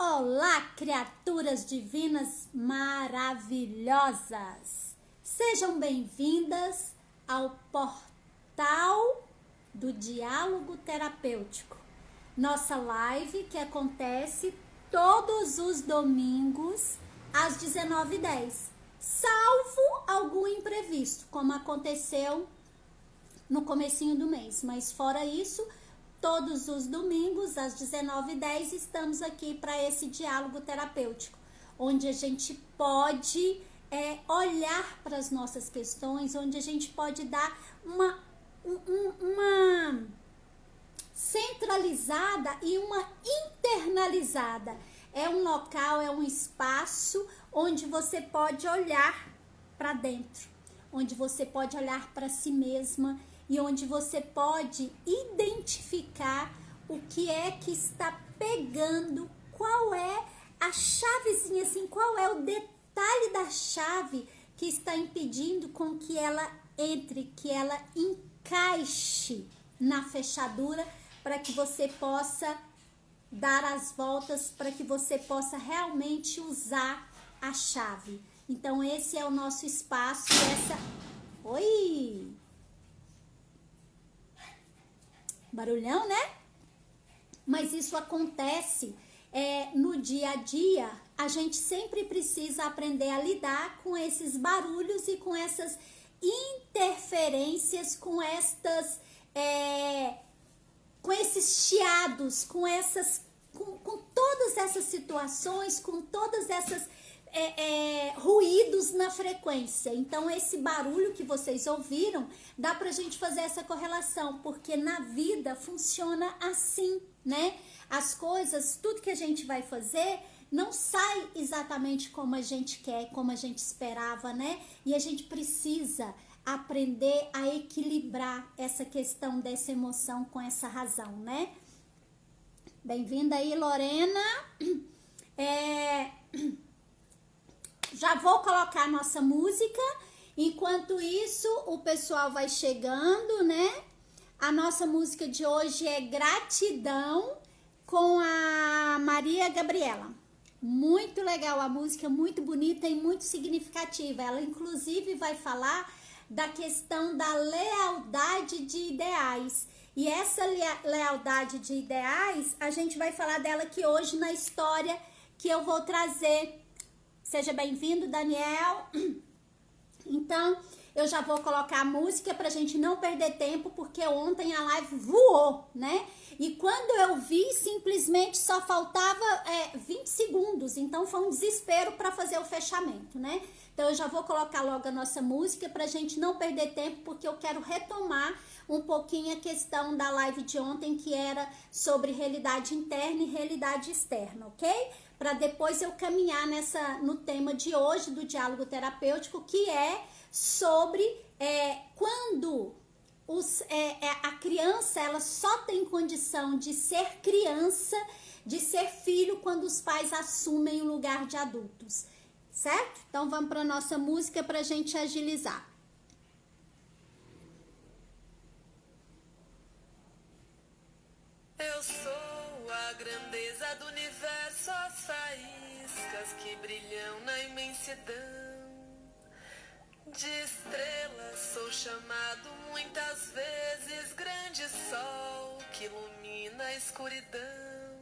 Olá, criaturas divinas maravilhosas! Sejam bem-vindas ao portal do Diálogo Terapêutico. Nossa live que acontece todos os domingos às 19h10, salvo algum imprevisto, como aconteceu no comecinho do mês. Mas fora isso, todos os domingos, às 19h10, estamos aqui para esse diálogo terapêutico, onde a gente pode olhar para as nossas questões, onde a gente pode dar uma centralizada e uma internalizada. É um local, é um espaço onde você pode olhar para dentro, onde você pode olhar para si mesma, e onde você pode identificar o que é que está pegando, qual é a chavezinha, assim, qual é o detalhe da chave que está impedindo com que ela entre, que ela encaixe na fechadura, para que você possa dar as voltas, para que você possa realmente usar a chave. Então esse é o nosso espaço, Oi! Barulhão, né? Mas isso acontece no dia a dia. A gente sempre precisa aprender a lidar com esses barulhos e com essas interferências, com esses chiados, com todas essas situações, com todas essas ruídos na frequência. Então esse barulho que vocês ouviram, dá pra gente fazer essa correlação, porque na vida funciona assim, né? As coisas, tudo que a gente vai fazer não sai exatamente como a gente quer, como a gente esperava, né? E a gente precisa aprender a equilibrar essa questão dessa emoção com essa razão, né? Bem-vinda aí, Lorena. Já vou colocar a nossa música. Enquanto isso, o pessoal vai chegando, né? A nossa música de hoje é Gratidão, com a Maria Gabriela. Muito legal a música, muito bonita e muito significativa. Ela, inclusive, vai falar da questão da lealdade de ideais. E essa lealdade de ideais, a gente vai falar dela aqui hoje na história que eu vou trazer. Seja bem-vindo, Daniel. Então, eu já vou colocar a música pra gente não perder tempo, porque ontem a live voou, né? E quando eu vi, simplesmente só faltava 20 segundos. Então, foi um desespero para fazer o fechamento, né? Então, eu já vou colocar logo a nossa música pra gente não perder tempo, porque eu quero retomar um pouquinho a questão da live de ontem, que era sobre realidade interna e realidade externa, ok? Para depois eu caminhar no tema de hoje do diálogo terapêutico, que é sobre quando a criança ela só tem condição de ser criança, de ser filho, quando os pais assumem o lugar de adultos, certo? Então vamos para nossa música para a gente agilizar. Eu sou a grandeza do universo, as faíscas que brilham na imensidão. De estrelas sou chamado muitas vezes grande sol que ilumina a escuridão.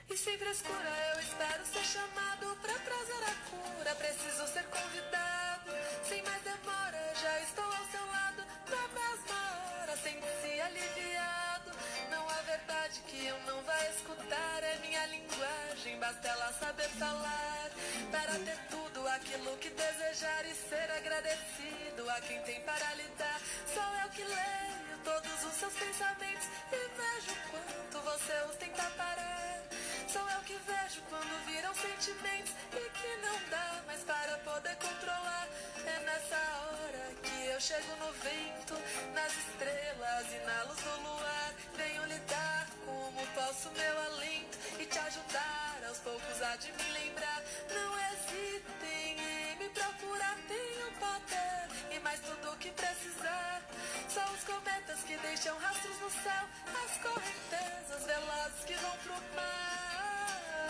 E sem frescura eu espero ser chamado pra trazer a cura. Preciso ser convidado, sem mais demora já estou ao seu lado. Na mesma hora sente-se aliviado. Não há verdade que eu não vá escutar. É minha linguagem, basta ela saber falar. Para ter tudo aquilo que desejar e ser agradecido a quem tem para lhe dar. Sou eu que leio todos os seus pensamentos e vejo quanto você os tenta parar. Sou eu que vejo quando viram sentimentos e que não dá mais para poder controlar. É nessa hora que eu chego no vento, nas estrelas e na luz do luar. Venho lhe dar como posso meu alento e te ajudar aos poucos a de me lembrar. Não hesitem em me procurar, tenho poder e mais tudo o que precisar. São os cometas que deixam rastros no céu, as correntezas velozes que vão pro mar.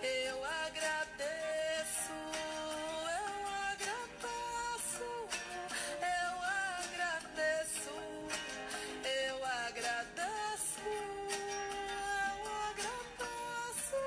Eu agradeço, eu agradeço, eu agradeço, eu agradeço, eu agradeço.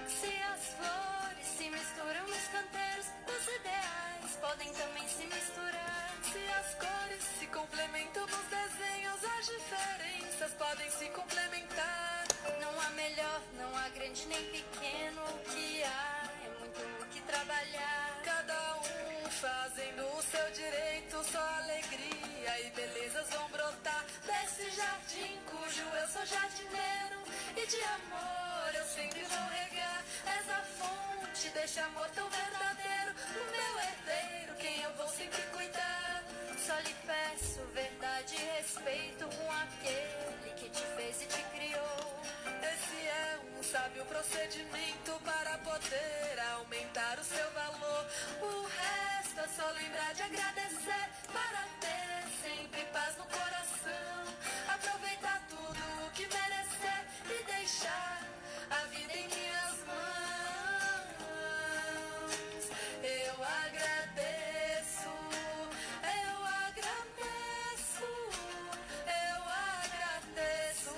Se as flores se misturam nos canteiros, os ideais podem também se misturar. Se as cores se complementam nos desenhos, as diferenças podem se complementar. Não há melhor, não há grande nem pequeno, o que há é muito o que trabalhar. Cada um fazendo o seu direito, só alegria e belezas vão brotar desse jardim cujo eu sou jardineiro, e de amor eu sempre vou regar. És a fonte deste amor tão verdadeiro, o meu herdeiro, quem eu vou sempre cuidar. Só lhe peço verdade e respeito com aquele que te fez e te criou. Esse é um sábio procedimento para poder aumentar o seu valor. O resto é só lembrar de agradecer, para ter sempre paz no coração. Aproveitar tudo o que merecer e deixar a vida em minhas mãos. Eu agradeço, eu agradeço, eu agradeço,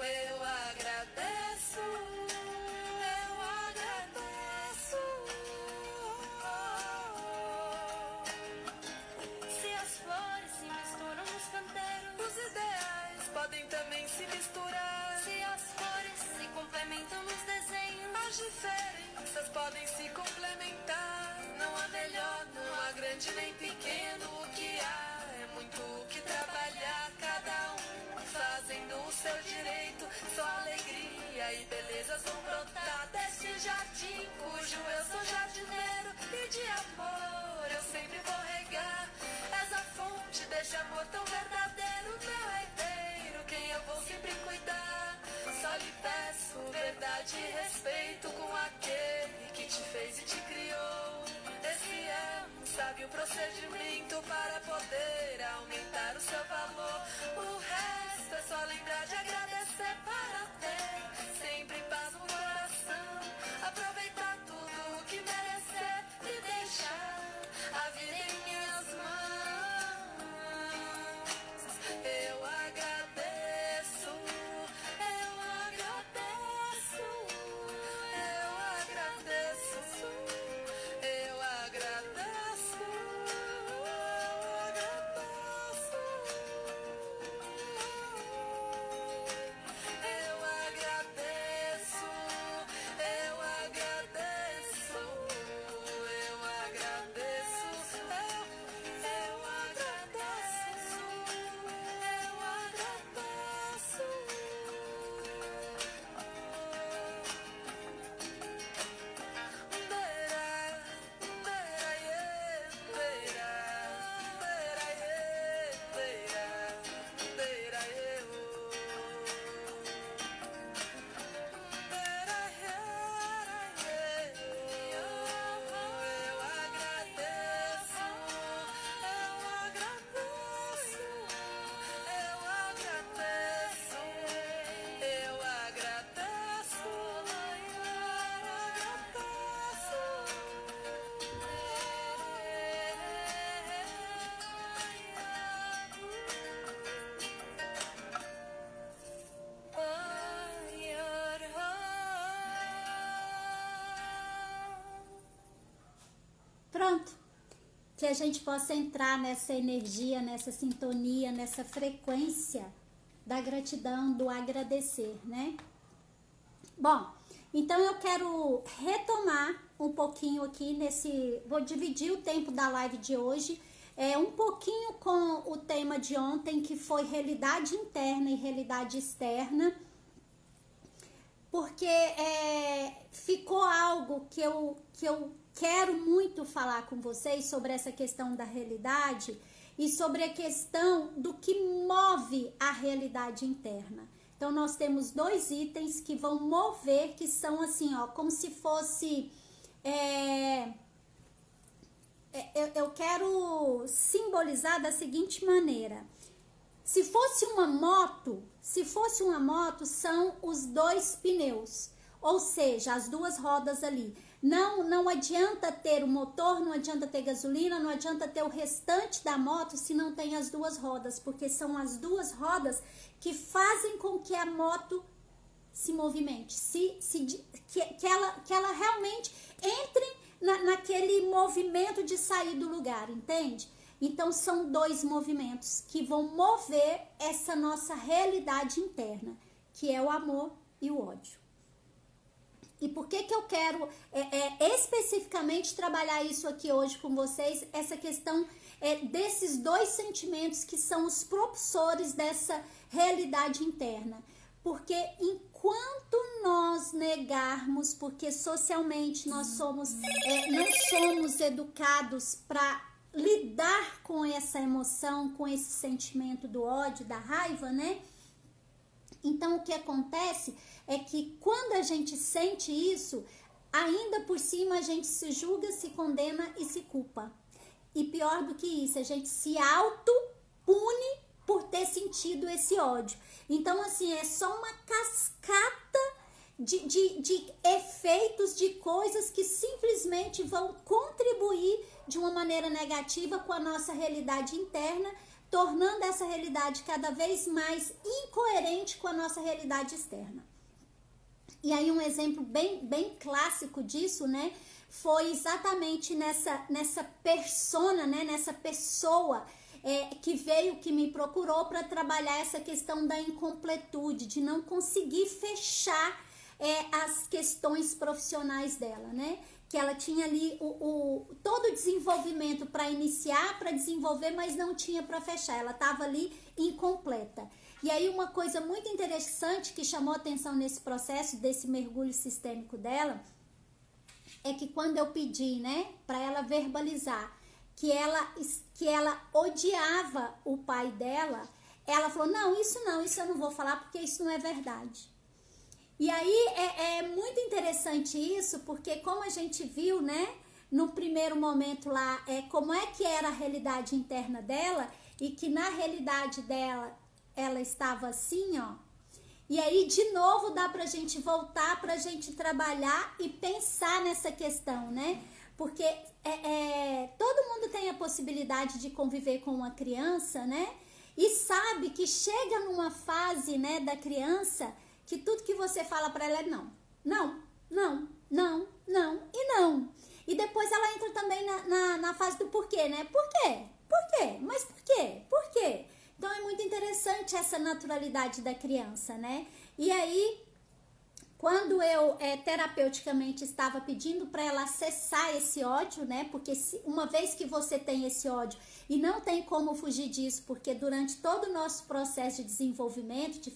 eu agradeço, eu agradeço. Se as flores se misturam nos canteiros, os ideais podem também se misturar. Se as cores se complementam nos desenhos, as diferenças podem se complementar. Não há melhor, não há grande nem pequeno, o que há é muito o que trabalhar. Cada um fazendo o seu direito, só alegria e belezas vão brotar desse jardim cujo eu sou jardineiro, e de amor eu sempre vou regar. És a fonte deste amor tão verdadeiro, meu herdeiro, quem eu vou sempre cuidar. Só lhe peço verdade e respeito com aquele que te fez e te criou. Esse é um sábio procedimento para poder aumentar o seu valor. O resto é só lembrar de agradecer, para ter sempre paz no coração. Aproveitar tudo o que merecer e deixar a vida em minhas mãos. Eu agradeço, eu agradeço, eu agradeço, eu agradeço, eu agradeço, eu agradeço, eu agradeço, eu agradeço, eu agradeço. Pronto. Que a gente possa entrar nessa energia, nessa sintonia, nessa frequência da gratidão, do agradecer, né? Bom, então eu quero retomar um pouquinho aqui nesse... Vou dividir o tempo da live de hoje um pouquinho com o tema de ontem, que foi realidade interna e realidade externa, porque ficou algo que eu quero muito falar com vocês sobre essa questão da realidade e sobre a questão do que move a realidade interna. Então, nós temos dois itens que vão mover, que são assim, ó, como se fosse... eu quero simbolizar da seguinte maneira. Se fosse uma moto, são os dois pneus, ou seja, as duas rodas ali. Não adianta ter o motor, não adianta ter gasolina, não adianta ter o restante da moto se não tem as duas rodas, porque são as duas rodas que fazem com que a moto se movimente, que ela realmente entre naquele movimento de sair do lugar, entende? Então, são dois movimentos que vão mover essa nossa realidade interna, que é o amor e o ódio. E por que eu quero especificamente trabalhar isso aqui hoje com vocês, essa questão desses dois sentimentos que são os propulsores dessa realidade interna? Porque enquanto nós negarmos, porque socialmente nós não somos educados para lidar com essa emoção, com esse sentimento do ódio, da raiva, né? Então, o que acontece é que quando a gente sente isso, ainda por cima a gente se julga, se condena e se culpa. E pior do que isso, a gente se auto-pune por ter sentido esse ódio. Então, assim, é só uma cascata de efeitos, de coisas que simplesmente vão contribuir de uma maneira negativa com a nossa realidade interna, tornando essa realidade cada vez mais incoerente com a nossa realidade externa. E aí um exemplo bem clássico disso, né, foi exatamente nessa persona, né, nessa pessoa que me procurou para trabalhar essa questão da incompletude, de não conseguir fechar as questões profissionais dela, né? Que ela tinha ali todo o desenvolvimento para iniciar, para desenvolver, mas não tinha para fechar, ela estava ali incompleta. E aí uma coisa muito interessante que chamou atenção nesse processo, desse mergulho sistêmico dela, é que quando eu pedi, né, para ela verbalizar que ela odiava o pai dela, ela falou, não, isso eu não vou falar porque isso não é verdade. E aí é muito interessante isso, porque como a gente viu, né, no primeiro momento lá, como é que era a realidade interna dela, e que na realidade dela, ela estava assim, ó. E aí, de novo, dá pra gente voltar, pra gente trabalhar e pensar nessa questão, né? Porque todo mundo tem a possibilidade de conviver com uma criança, né? E sabe que chega numa fase, né, da criança, que tudo que você fala pra ela é não. Não, não, não, não e não. E depois ela entra também na fase do porquê, né? Por quê? Por quê? Mas por quê? Por quê? Então é muito interessante essa naturalidade da criança, né? E aí, quando eu terapeuticamente estava pedindo para ela acessar esse ódio, né? Porque uma vez que você tem esse ódio e não tem como fugir disso, porque durante todo o nosso processo de desenvolvimento, de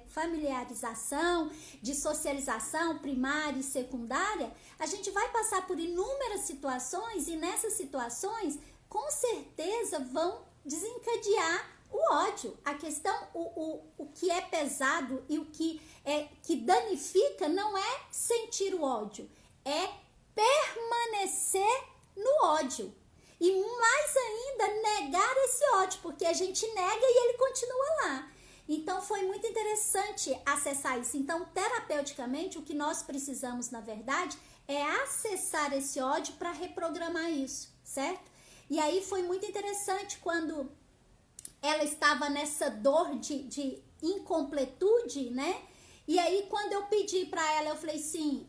familiarização, de socialização primária e secundária, a gente vai passar por inúmeras situações e nessas situações, com certeza, vão desencadear o ódio. A questão, o que é pesado e o que danifica não é sentir o ódio, é permanecer no ódio. E mais ainda, negar esse ódio, porque a gente nega e ele continua lá. Então, foi muito interessante acessar isso. Então, terapeuticamente, o que nós precisamos, na verdade, é acessar esse ódio para reprogramar isso, certo? E aí, foi muito interessante quando ela estava nessa dor de incompletude, né? E aí, quando eu pedi para ela, eu falei assim,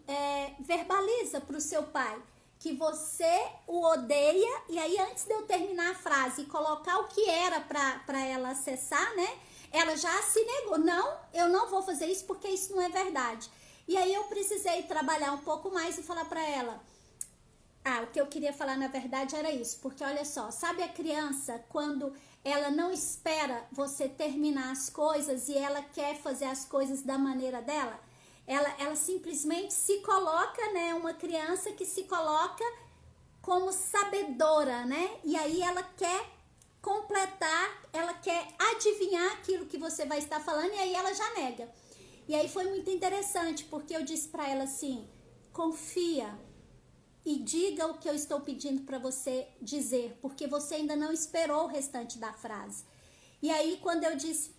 verbaliza para o seu pai que você o odeia. E aí, antes de eu terminar a frase e colocar o que era para ela acessar, né? Ela já se negou. Não, eu não vou fazer isso porque isso não é verdade. E aí, eu precisei trabalhar um pouco mais e falar para ela, o que eu queria falar na verdade era isso. Porque olha só, sabe a criança quando ela não espera você terminar as coisas e ela quer fazer as coisas da maneira dela? Ela simplesmente se coloca, né? Uma criança que se coloca como sabedora, né? E aí ela quer completar, ela quer adivinhar aquilo que você vai estar falando e aí ela já nega. E aí foi muito interessante, porque eu disse pra ela assim, confia. E e diga o que eu estou pedindo para você dizer, porque você ainda não esperou o restante da frase. E aí, quando eu disse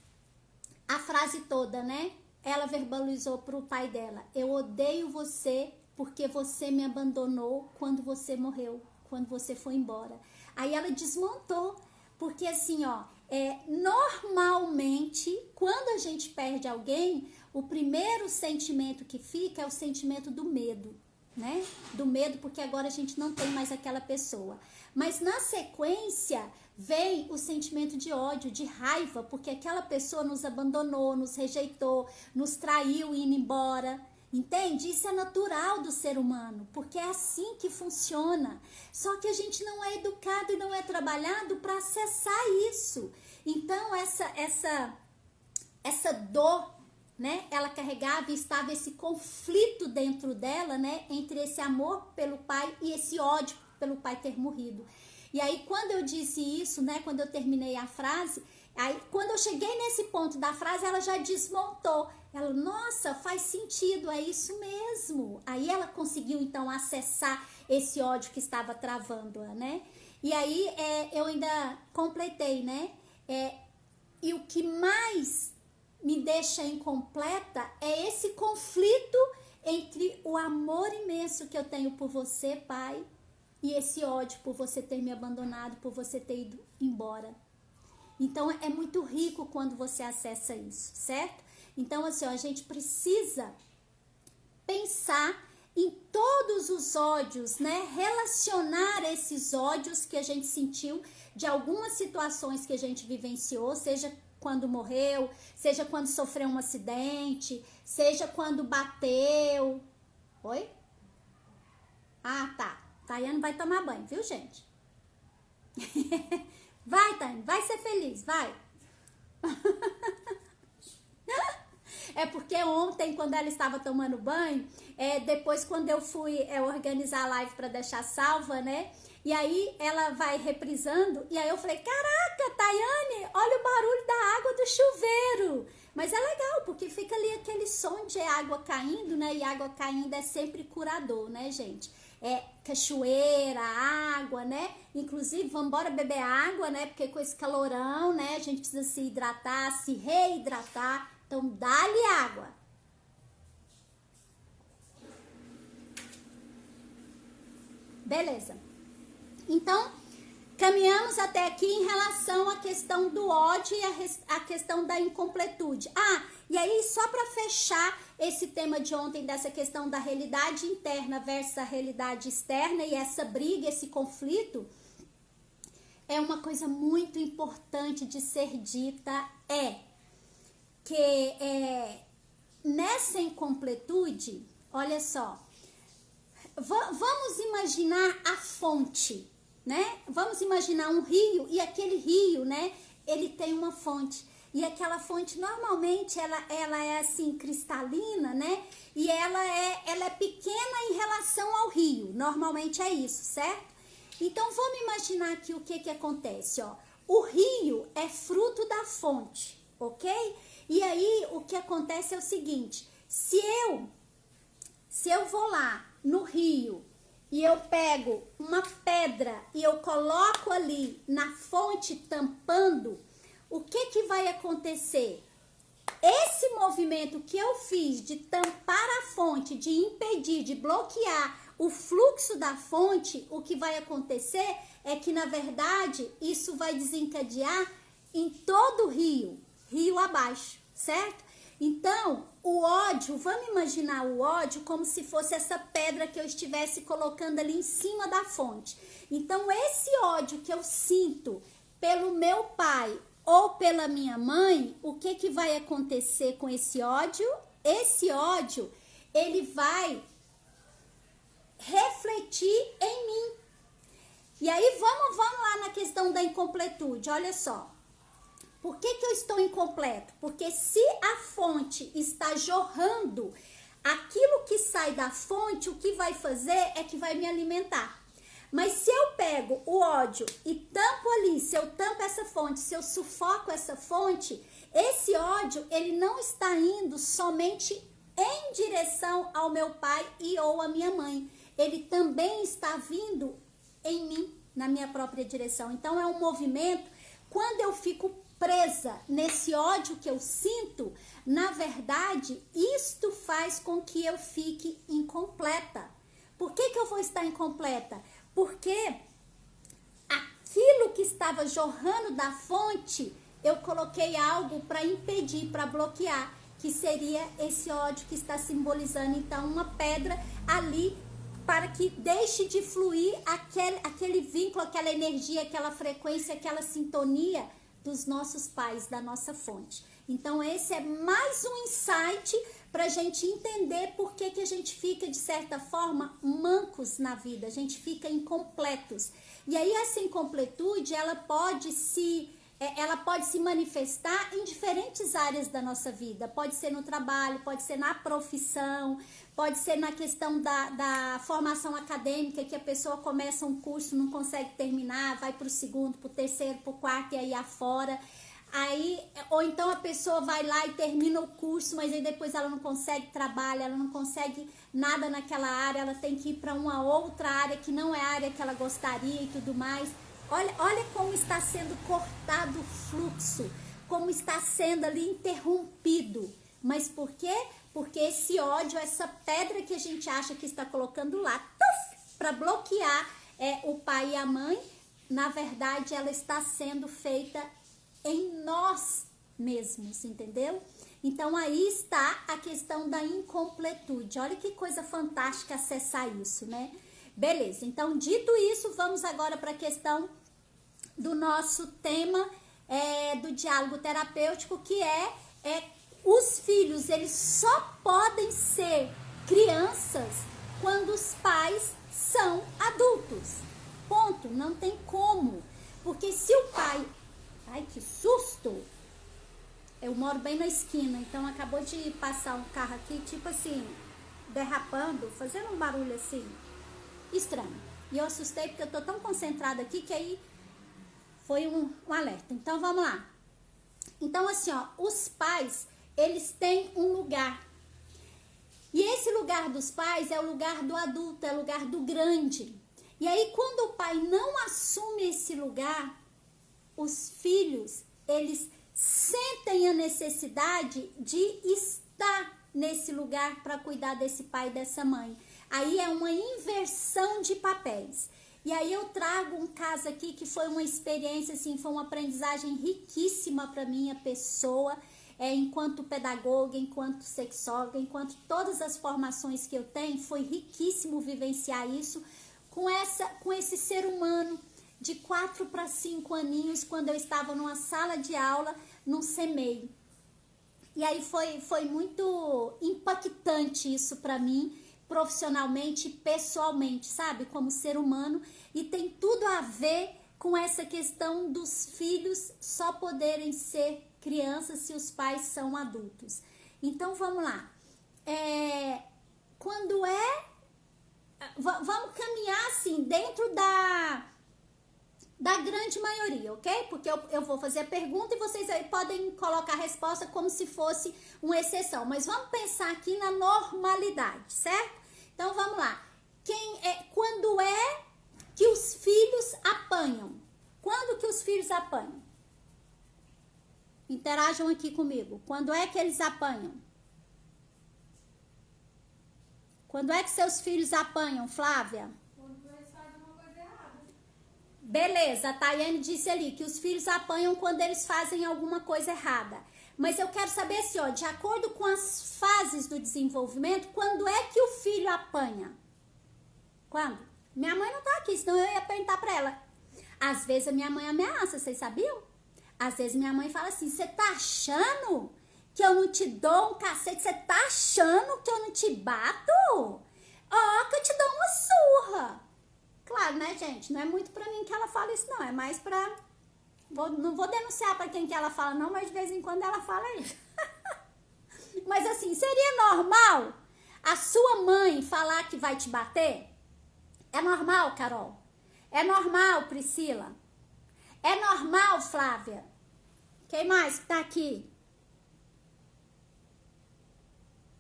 a frase toda, né? Ela verbalizou para o pai dela: eu odeio você porque você me abandonou quando você morreu, quando você foi embora. Aí ela desmontou, porque assim, ó, normalmente, quando a gente perde alguém, o primeiro sentimento que fica é o sentimento do medo, né? Do medo, porque agora a gente não tem mais aquela pessoa. Mas na sequência vem o sentimento de ódio, de raiva, porque aquela pessoa nos abandonou, nos rejeitou, nos traiu indo embora. Entende? Isso é natural do ser humano, porque é assim que funciona. Só que a gente não é educado e não é trabalhado para acessar isso. Então essa dor, né? Ela carregava e estava esse conflito dentro dela, né? Entre esse amor pelo pai e esse ódio pelo pai ter morrido. E aí, quando eu disse isso, né? Quando eu terminei a frase, aí quando eu cheguei nesse ponto da frase, ela já desmontou. Ela, nossa, faz sentido, é isso mesmo. Aí ela conseguiu, então, acessar esse ódio que estava travando-a, né? E aí, eu ainda completei, né? E o que mais me deixa incompleta é esse conflito entre o amor imenso que eu tenho por você, pai, e esse ódio por você ter me abandonado, por você ter ido embora. Então, é muito rico quando você acessa isso, certo? Então, assim, ó, a gente precisa pensar em todos os ódios, né? Relacionar esses ódios que a gente sentiu de algumas situações que a gente vivenciou, seja quando morreu, seja quando sofreu um acidente, seja quando bateu. Oi? Ah, tá. Tayane vai tomar banho, viu, gente? Vai, Tayane, vai ser feliz, vai. É porque ontem, quando ela estava tomando banho, depois quando eu fui organizar a live para deixar salva, né? E aí ela vai reprisando, e aí eu falei, caraca, Tayane, olha o barulho da água do chuveiro. Mas é legal, porque fica ali aquele som de água caindo, né? E água caindo é sempre curador, né, gente? Cachoeira, água, né? Inclusive, vamos embora beber água, né? Porque com esse calorão, né? A gente precisa se hidratar, se reidratar. Então, dá-lhe água. Beleza. Então, caminhamos até aqui em relação à questão do ódio e a questão da incompletude. E aí, só para fechar esse tema de ontem, dessa questão da realidade interna versus a realidade externa e essa briga, esse conflito, é uma coisa muito importante de ser dita, que nessa incompletude, olha só, vamos imaginar a fonte, né? Vamos imaginar um rio e aquele rio, né? Ele tem uma fonte. E aquela fonte, normalmente, ela é assim, cristalina, né? E ela é pequena em relação ao rio. Normalmente é isso, certo? Então, vamos imaginar aqui o que acontece, ó. O rio é fruto da fonte, ok? E aí, o que acontece é o seguinte. Se eu vou lá no rio e eu pego uma pedra e eu coloco ali na fonte tampando, o que vai acontecer? Esse movimento que eu fiz de tampar a fonte, de impedir, de bloquear o fluxo da fonte, o que vai acontecer é que, na verdade, isso vai desencadear em todo o rio abaixo, certo? Então, o ódio, vamos imaginar o ódio como se fosse essa pedra que eu estivesse colocando ali em cima da fonte. Então, esse ódio que eu sinto pelo meu pai ou pela minha mãe, o que vai acontecer com esse ódio? Esse ódio, ele vai refletir em mim. E aí, vamos lá na questão da incompletude, olha só. Por que eu estou incompleto? Porque se a fonte está jorrando, aquilo que sai da fonte, o que vai fazer é que vai me alimentar. Mas se eu pego o ódio e tampo ali, se eu tampo essa fonte, se eu sufoco essa fonte, esse ódio, ele não está indo somente em direção ao meu pai e ou à minha mãe. ele também está vindo em mim, na minha própria direção. Então é um movimento, quando eu fico presa nesse ódio que eu sinto, na verdade, isto faz com que eu fique incompleta. Por que eu vou estar incompleta? Porque aquilo que estava jorrando da fonte, eu coloquei algo para impedir, para bloquear, que seria esse ódio que está simbolizando, então, uma pedra ali, para que deixe de fluir aquele vínculo, aquela energia, aquela frequência, aquela sintonia dos nossos pais, da nossa fonte. Então, esse é mais um insight para a gente entender por que a gente fica, de certa forma, mancos na vida, a gente fica incompletos. E aí, essa incompletude, ela pode se manifestar em diferentes áreas da nossa vida. Pode ser no trabalho, pode ser na profissão, pode ser na questão da formação acadêmica, que a pessoa começa um curso, não consegue terminar, vai para o segundo, para o terceiro, para o quarto e aí afora. Ou então a pessoa vai lá e termina o curso, mas aí depois ela não consegue trabalho, ela não consegue nada naquela área, ela tem que ir para uma outra área que não é a área que ela gostaria e tudo mais. Olha como está sendo cortado o fluxo, como está sendo ali interrompido. Mas por quê? Porque esse ódio, essa pedra que a gente acha que está colocando lá, para bloquear o pai e a mãe, na verdade ela está sendo feita em nós mesmos, entendeu? Então aí está a questão da incompletude. Olha que coisa fantástica acessar isso, né? Beleza, então dito isso, vamos agora para a questão do nosso tema do diálogo terapêutico, que os filhos, eles só podem ser crianças quando os pais são adultos. Ponto, não tem como. Porque se o pai... Ai, que susto! Eu moro bem na esquina, então acabou de passar um carro aqui, tipo assim, derrapando, fazendo um barulho assim, estranho. E eu assustei porque eu tô tão concentrada aqui que aí foi um alerta. Então, vamos lá. Então, assim, ó, os pais, eles têm um lugar. E esse lugar dos pais é o lugar do adulto, é o lugar do grande. E aí, quando o pai não assume esse lugar, os filhos, eles sentem a necessidade de estar nesse lugar para cuidar desse pai e dessa mãe. Aí é uma inversão de papéis. E aí eu trago um caso aqui que foi uma experiência, assim, foi uma aprendizagem riquíssima para minha pessoa, enquanto pedagoga, enquanto sexóloga, enquanto todas as formações que eu tenho, foi riquíssimo vivenciar isso com esse ser humano de 4 para 5 aninhos, quando eu estava numa sala de aula, num CMEI. E aí foi muito impactante isso para mim, profissionalmente e pessoalmente, sabe? Como ser humano. E tem tudo a ver com essa questão dos filhos só poderem ser crianças se os pais são adultos. Então, vamos lá. Vamos caminhar assim, dentro da grande maioria, ok? Porque eu vou fazer a pergunta e vocês aí podem colocar a resposta como se fosse uma exceção. Mas vamos pensar aqui na normalidade, certo? Então, vamos lá. Quando é que os filhos apanham? Quando que os filhos apanham? Interajam aqui comigo. Quando é que eles apanham? Quando é que seus filhos apanham, Flávia? Beleza, a Tayane disse ali que os filhos apanham quando eles fazem alguma coisa errada. Mas eu quero saber assim, ó, de acordo com as fases do desenvolvimento, quando é que o filho apanha? Quando? Minha mãe não tá aqui, senão eu ia perguntar pra ela. Às vezes a minha mãe ameaça, vocês sabiam? Às vezes minha mãe fala assim, você tá achando que eu não te dou um cacete? Você tá achando que eu não te bato? Ó, que eu te dou uma surra. Claro, né, gente? Não é muito pra mim que ela fala isso, não. É mais pra... Não vou denunciar pra quem que ela fala, não, mas de vez em quando ela fala isso. Mas assim, seria normal a sua mãe falar que vai te bater? É normal, Carol? É normal, Priscila? É normal, Flávia? Quem mais que tá aqui?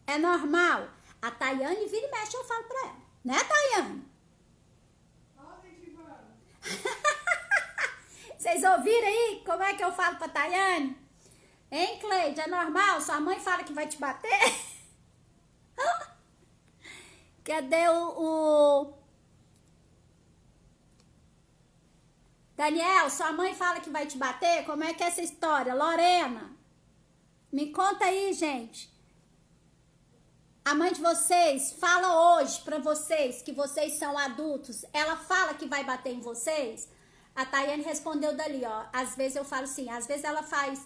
É normal? A Tayane vira e mexe, eu falo pra ela. Né, Tayane? Vocês ouviram aí como é que eu falo pra Tayane? Hein, Cleide? É normal? Sua mãe fala que vai te bater? Cadê o... Daniel, sua mãe fala que vai te bater? Como é que é essa história? Lorena, me conta aí, gente. A mãe de vocês fala hoje pra vocês que vocês são adultos. Ela fala que vai bater em vocês? A Tayane respondeu dali, ó. Às vezes eu falo assim, às vezes ela faz...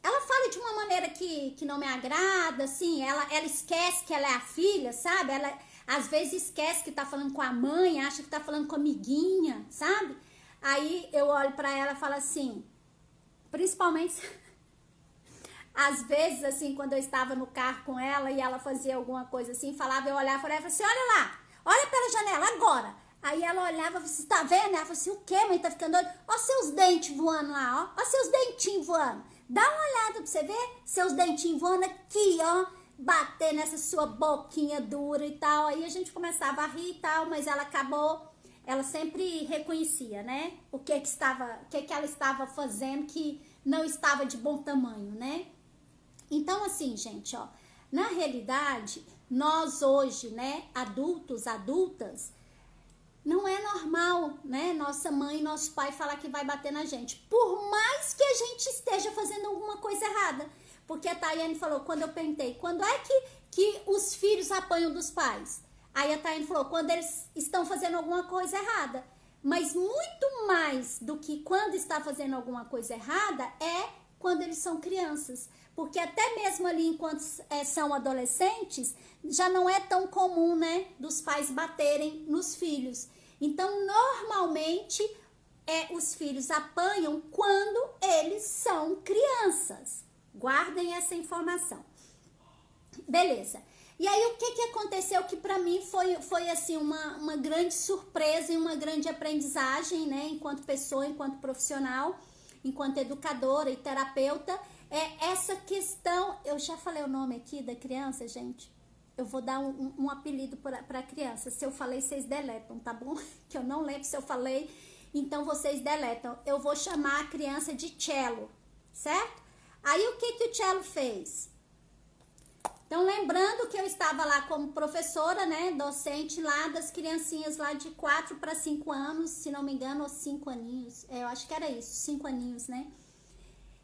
Ela fala de uma maneira que não me agrada, assim. Ela esquece que ela é a filha, sabe? Ela às vezes esquece que tá falando com a mãe, acha que tá falando com a amiguinha, sabe? Aí eu olho pra ela e falo assim, principalmente... Às vezes, assim, quando eu estava no carro com ela e ela fazia alguma coisa assim, falava, eu olhava e falava assim, olha lá, olha pela janela, agora. Aí ela olhava, você tá vendo? Ela falou assim, o quê, mãe? Tá ficando doido? Ó seus dentes voando lá, ó seus dentinhos voando. Dá uma olhada pra você ver seus dentinhos voando aqui, ó, bater nessa sua boquinha dura e tal. Aí a gente começava a rir e tal, mas ela acabou... Ela sempre reconhecia, né? O que ela estava fazendo que não estava de bom tamanho, né? Então, assim, gente, ó, na realidade, nós hoje, né, adultos, adultas, não é normal, né, nossa mãe, nosso pai falar que vai bater na gente, por mais que a gente esteja fazendo alguma coisa errada. Porque a Tayane falou, quando eu perguntei, quando é que os filhos apanham dos pais? Aí a Tayane falou, quando eles estão fazendo alguma coisa errada. Mas muito mais do que quando está fazendo alguma coisa errada é quando eles são crianças. Porque até mesmo ali, enquanto são adolescentes, já não é tão comum, né, dos pais baterem nos filhos. Então, normalmente, os filhos apanham quando eles são crianças. Guardem essa informação. Beleza. E aí, o que aconteceu que pra mim foi assim, uma grande surpresa e uma grande aprendizagem, né, enquanto pessoa, enquanto profissional, enquanto educadora e terapeuta, essa questão, eu já falei o nome aqui da criança, gente, eu vou dar um apelido pra criança, se eu falei, vocês deletam, tá bom? Que eu não lembro se eu falei, então vocês deletam. Eu vou chamar a criança de Cello, certo? Aí o que o Cello fez? Então, lembrando que eu estava lá como professora, né, docente lá das criancinhas lá de 4 para 5 anos, se não me engano, ou 5 aninhos, eu acho que era isso, 5 aninhos, né?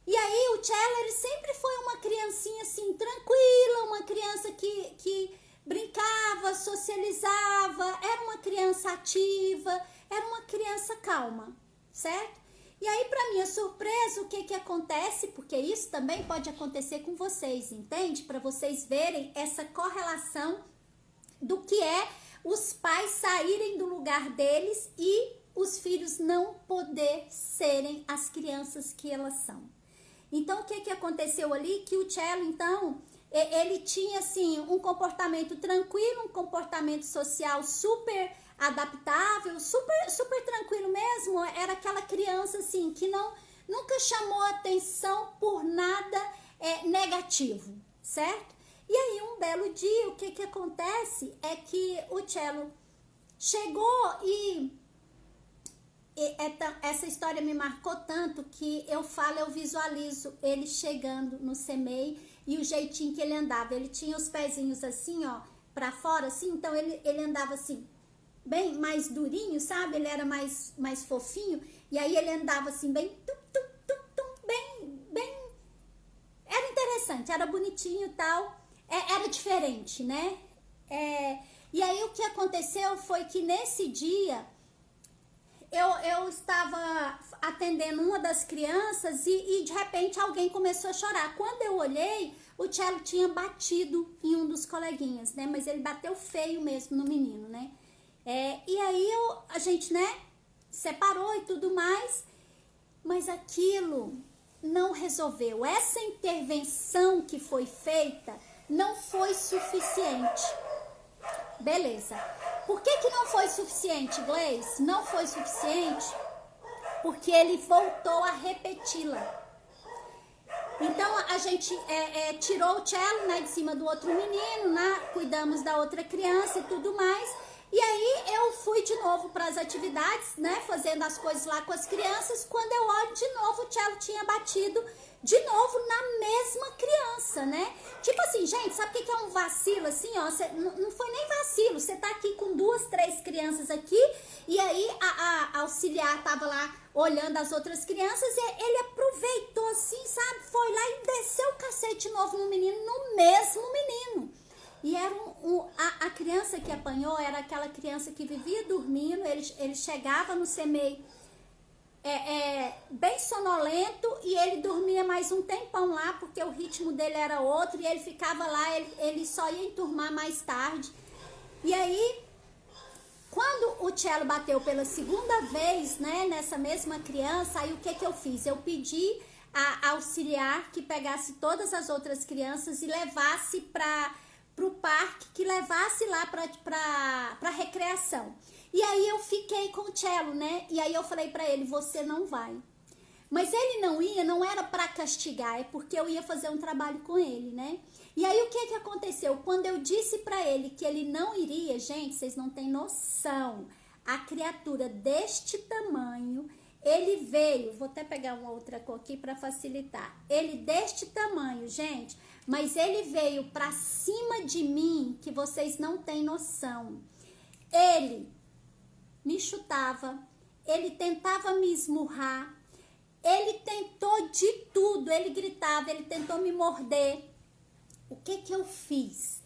E aí o Cello, ele sempre foi uma criancinha assim, tranquila, uma criança que brincava, socializava, era uma criança ativa, era uma criança calma, certo? E aí, para minha surpresa, o que acontece? Porque isso também pode acontecer com vocês, entende? Para vocês verem essa correlação do que é os pais saírem do lugar deles e os filhos não poder serem as crianças que elas são. Então, o que aconteceu ali? Que o Cello, então, ele tinha, assim, um comportamento tranquilo, um comportamento social super adaptável, super tranquilo mesmo. Era aquela criança, assim, que nunca chamou atenção por nada negativo, certo? E aí, um belo dia, o que acontece é que o Cello chegou e essa história me marcou tanto que eu visualizo ele chegando no CMEI e o jeitinho que ele andava. Ele tinha os pezinhos assim, ó, pra fora, assim, então ele andava assim, bem mais durinho, sabe? Ele era mais fofinho, e aí ele andava assim, bem, bem, era interessante, era bonitinho e tal, era diferente, né? E aí o que aconteceu foi que nesse dia, eu estava atendendo uma das crianças e de repente alguém começou a chorar. Quando eu olhei, o Cello tinha batido em um dos coleguinhas, né? Mas ele bateu feio mesmo no menino, né? E aí a gente, né, separou e tudo mais, mas aquilo não resolveu. Essa intervenção que foi feita não foi suficiente. Beleza. Por que não foi suficiente, Gleice? Não foi suficiente porque ele voltou a repeti-la. Então a gente tirou o cello, né, de cima do outro menino, né, cuidamos da outra criança e tudo mais. E aí eu fui de novo para as atividades, né, fazendo as coisas lá com as crianças. Quando eu olho de novo, o cello tinha batido de novo na mesma criança, né? Tipo assim, gente, sabe o que é um vacilo assim, ó? Não foi nem vacilo, você tá aqui com 2, 3 crianças aqui, e aí a auxiliar tava lá olhando as outras crianças, e ele aproveitou assim, sabe? Foi lá e desceu o cacete novo no menino, no mesmo menino. E era a criança que apanhou era aquela criança que vivia dormindo, ele chegava no CMEI bem sonolento, e ele dormia mais um tempão lá, porque o ritmo dele era outro, e ele ficava lá, ele só ia enturmar mais tarde. E aí, quando o cello bateu pela segunda vez, né, nessa mesma criança, aí o que eu fiz? Eu pedi a auxiliar que pegasse todas as outras crianças e levasse para o parque, que levasse lá para recreação. E aí eu fiquei com o cello, né? E aí eu falei para ele, você não vai. Mas ele não ia, não era para castigar, é porque eu ia fazer um trabalho com ele, né? E aí o que aconteceu? Quando eu disse para ele que ele não iria, gente, vocês não têm noção. A criatura deste tamanho, ele veio, vou até pegar uma outra cor aqui para facilitar. Ele deste tamanho, gente, mas ele veio para cima de mim, que vocês não têm noção. Ele me chutava, ele tentava me esmurrar, ele tentou de tudo, ele gritava, ele tentou me morder. O que eu fiz?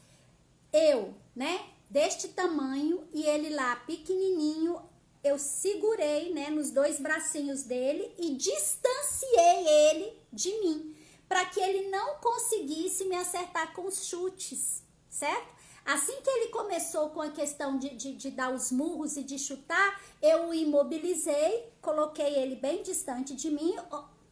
Eu, né, deste tamanho, e ele lá pequenininho, eu segurei, né, nos 2 bracinhos dele e distanciei ele de mim, para que ele não conseguisse me acertar com os chutes, certo? Assim que ele começou com a questão de dar os murros e de chutar, eu o imobilizei, coloquei ele bem distante de mim,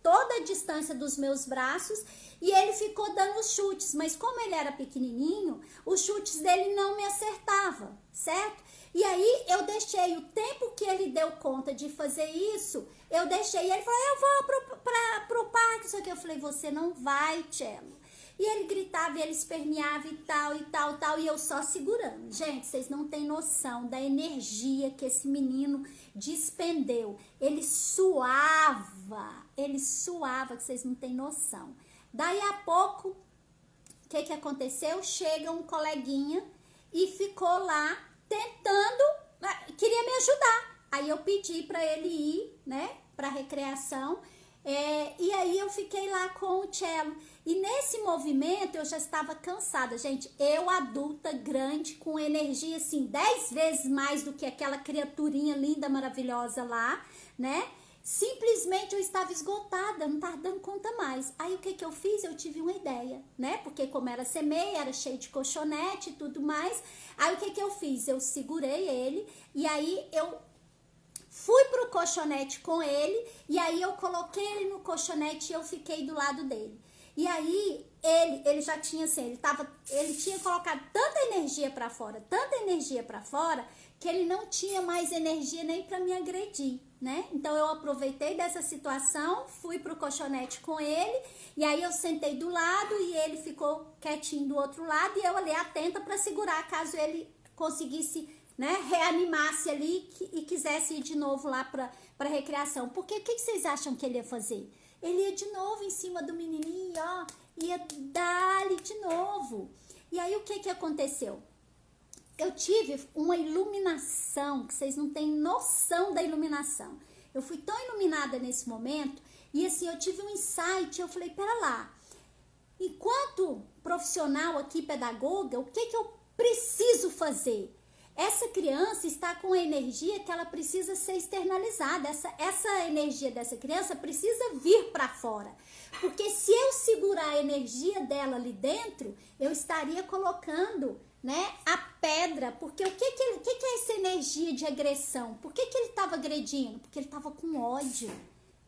toda a distância dos meus braços, e ele ficou dando os chutes. Mas como ele era pequenininho, os chutes dele não me acertavam, certo? E aí eu deixei o tempo que ele deu conta de fazer isso, eu deixei, e ele falou, eu vou pro parque, só que eu falei, você não vai, cello. E ele gritava, e ele esperneava e tal, e eu só segurando. Gente, vocês não têm noção da energia que esse menino despendeu. Ele suava, que vocês não têm noção. Daí a pouco, o que aconteceu? Chega um coleguinha e ficou lá tentando, queria me ajudar. Aí eu pedi para ele ir, né, para recreação. E aí eu fiquei lá com o cello. E nesse movimento eu já estava cansada, gente. Eu, adulta, grande, com energia assim, 10 vezes mais do que aquela criaturinha linda, maravilhosa lá, né? Simplesmente eu estava esgotada, não estava dando conta mais. Aí o que eu fiz? Eu tive uma ideia, né? Porque como era CMEI, era cheio de colchonete e tudo mais. Aí o que eu fiz? Eu segurei ele e aí eu fui pro colchonete com ele, e aí eu coloquei ele no colchonete e eu fiquei do lado dele. E aí ele já tinha assim, ele tinha colocado tanta energia para fora, que ele não tinha mais energia nem para me agredir, né? Então eu aproveitei dessa situação, fui pro colchonete com ele, e aí eu sentei do lado e ele ficou quietinho do outro lado, e eu ali atenta para segurar caso ele conseguisse, né, reanimasse ali e quisesse ir de novo lá para recreação. Porque o que vocês acham que ele ia fazer? Ele ia de novo em cima do menininho, ó, ia dar-lhe de novo. E aí o que aconteceu? Eu tive uma iluminação, que vocês não têm noção da iluminação. Eu fui tão iluminada nesse momento, e assim, eu tive um insight, eu falei, pera lá, enquanto profissional aqui, pedagoga, o que eu preciso fazer? Essa criança está com a energia que ela precisa ser externalizada. Essa energia dessa criança precisa vir para fora. Porque se eu segurar a energia dela ali dentro, eu estaria colocando, né, a pedra. Porque o que é essa energia de agressão? Por que ele estava agredindo? Porque ele estava com ódio.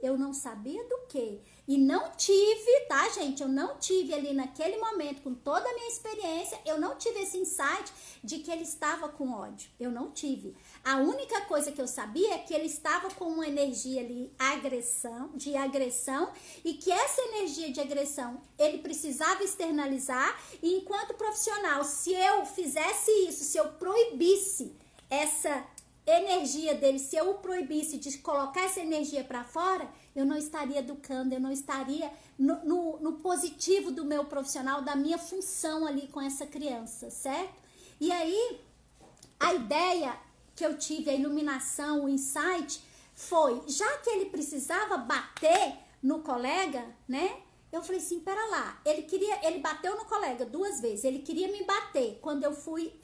Eu não sabia do quê. E não tive, tá, gente? Eu não tive ali naquele momento, com toda a minha experiência, eu não tive esse insight de que ele estava com ódio. Eu não tive. A única coisa que eu sabia é que ele estava com uma energia ali, de agressão, e que essa energia de agressão ele precisava externalizar. E enquanto profissional, se eu fizesse isso, se eu proibisse essa energia dele, se eu o proibisse de colocar essa energia para fora, eu não estaria educando, eu não estaria no positivo do meu profissional, da minha função ali com essa criança, certo? E aí, a ideia que eu tive, a iluminação, o insight, foi, já que ele precisava bater no colega, né? Eu falei assim, pera lá, ele bateu no colega 2 vezes, ele queria me bater quando eu fui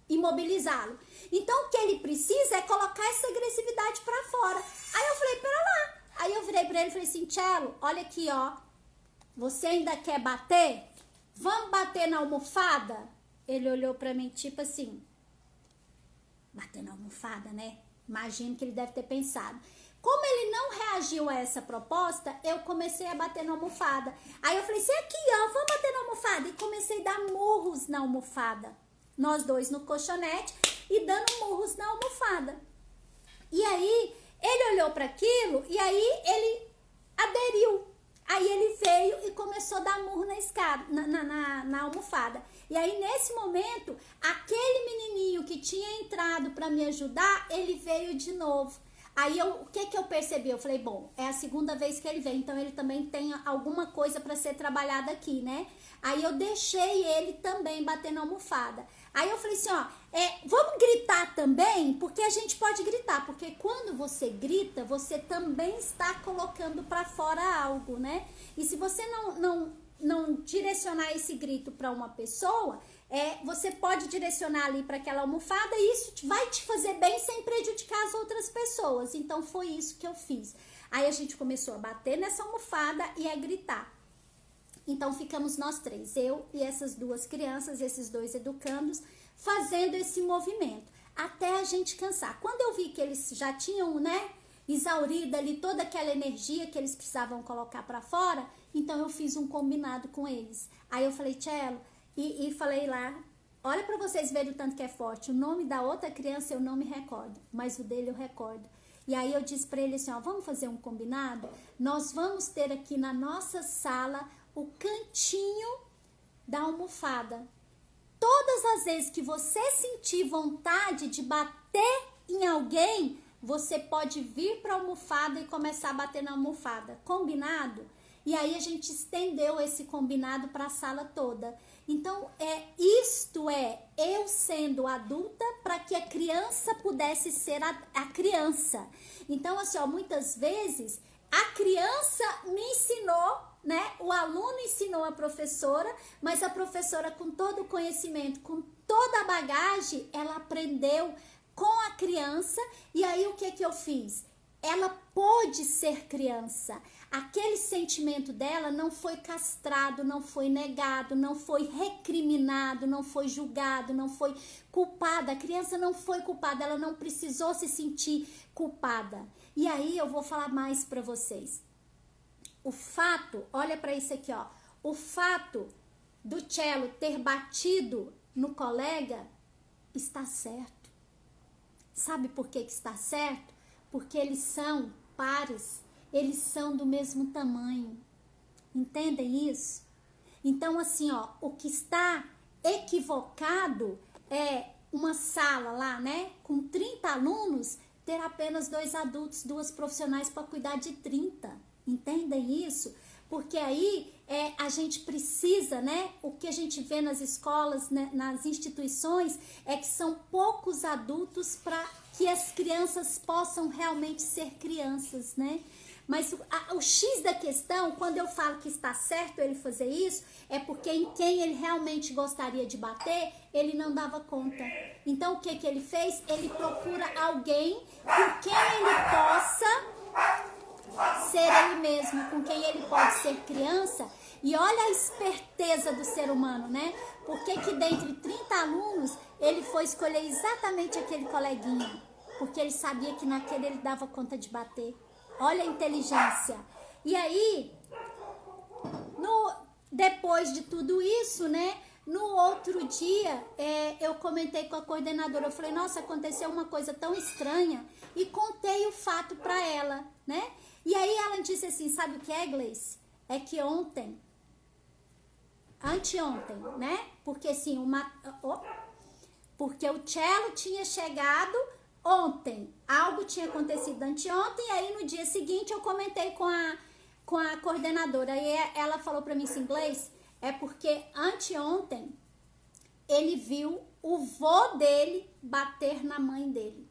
imobilizá-lo. Então, o que ele precisa é colocar essa agressividade pra fora. Aí eu falei, pera lá. Aí eu virei pra ele e falei assim, Cello, olha aqui, ó. Você ainda quer bater? Vamos bater na almofada? Ele olhou pra mim, tipo assim, bater na almofada, né? Imagino que ele deve ter pensado. Como ele não reagiu a essa proposta, eu comecei a bater na almofada. Aí eu falei assim, aqui, ó, vamos bater na almofada. E comecei a dar murros na almofada. Nós dois no colchonete e dando murros na almofada. E aí, ele olhou para aquilo e aí ele aderiu. Aí ele veio e começou a dar murro na escada, na almofada. E aí, nesse momento, aquele menininho que tinha entrado para me ajudar, ele veio de novo. Aí, o que eu percebi? Eu falei, bom, é a segunda vez que ele vem, então ele também tem alguma coisa para ser trabalhada aqui, né? Aí, eu deixei ele também bater na almofada. Aí, eu falei assim, ó, vamos gritar também? Porque a gente pode gritar, porque quando você grita, você também está colocando para fora algo, né? E se você não direcionar esse grito para uma pessoa, você pode direcionar ali para aquela almofada e isso vai te fazer bem sem prejudicar as outras pessoas. Então, foi isso que eu fiz. Aí, a gente começou a bater nessa almofada e a gritar. Então, ficamos nós 3, eu e essas 2 crianças, esses 2 educandos, fazendo esse movimento, até a gente cansar. Quando eu vi que eles já tinham, né, exaurido ali toda aquela energia que eles precisavam colocar para fora, então eu fiz um combinado com eles. Aí eu falei, Cello, e falei lá, olha para vocês verem o tanto que é forte, o nome da outra criança eu não me recordo, mas o dele eu recordo. E aí eu disse para ele assim, ó, vamos fazer um combinado? Nós vamos ter aqui na nossa sala o cantinho da almofada. Todas as vezes que você sentir vontade de bater em alguém, você pode vir para a almofada e começar a bater na almofada. Combinado? E aí a gente estendeu esse combinado para a sala toda. Então, isto é eu sendo adulta para que a criança pudesse ser a criança. Então, assim, ó, muitas vezes a criança me ensinou, né? O aluno ensinou a professora, mas a professora, com todo o conhecimento, com toda a bagagem, ela aprendeu com a criança. E aí, o que eu fiz? Ela pôde ser criança. Aquele sentimento dela não foi castrado, não foi negado, não foi recriminado, não foi julgado, não foi culpada. A criança não foi culpada, ela não precisou se sentir culpada. E aí eu vou falar mais para vocês. O fato, olha para isso aqui, ó. O fato do Cello ter batido no colega está certo. Sabe por que está certo? Porque eles são pares. Eles são do mesmo tamanho. Entendem isso? Então, assim, ó, o que está equivocado é uma sala lá, né? Com 30 alunos, ter apenas 2 adultos, 2 profissionais para cuidar de 30. Entendem isso? Porque aí a gente precisa, né? O que a gente vê nas escolas, né, nas instituições, é que são poucos adultos para que as crianças possam realmente ser crianças, né? Mas o X da questão, quando eu falo que está certo ele fazer isso, é porque em quem ele realmente gostaria de bater, ele não dava conta. Então, o que ele fez? Ele procura alguém com quem ele possa ser ele mesmo, com quem ele pode ser criança. E olha a esperteza do ser humano, né? Porque que dentre 30 alunos, ele foi escolher exatamente aquele coleguinha. Porque ele sabia que naquele ele dava conta de bater. Olha a inteligência. E aí, depois de tudo isso, né? No outro dia, eu comentei com a coordenadora. Eu falei, nossa, aconteceu uma coisa tão estranha. E contei o fato para ela, né? E aí ela disse assim, sabe o que é, Gleice? É que anteontem, né? Porque assim, porque o cello tinha chegado ontem. Algo tinha acontecido anteontem. E aí no dia seguinte eu comentei com a coordenadora. E ela falou para mim assim, Gleice, é porque anteontem ele viu o vô dele bater na mãe dele.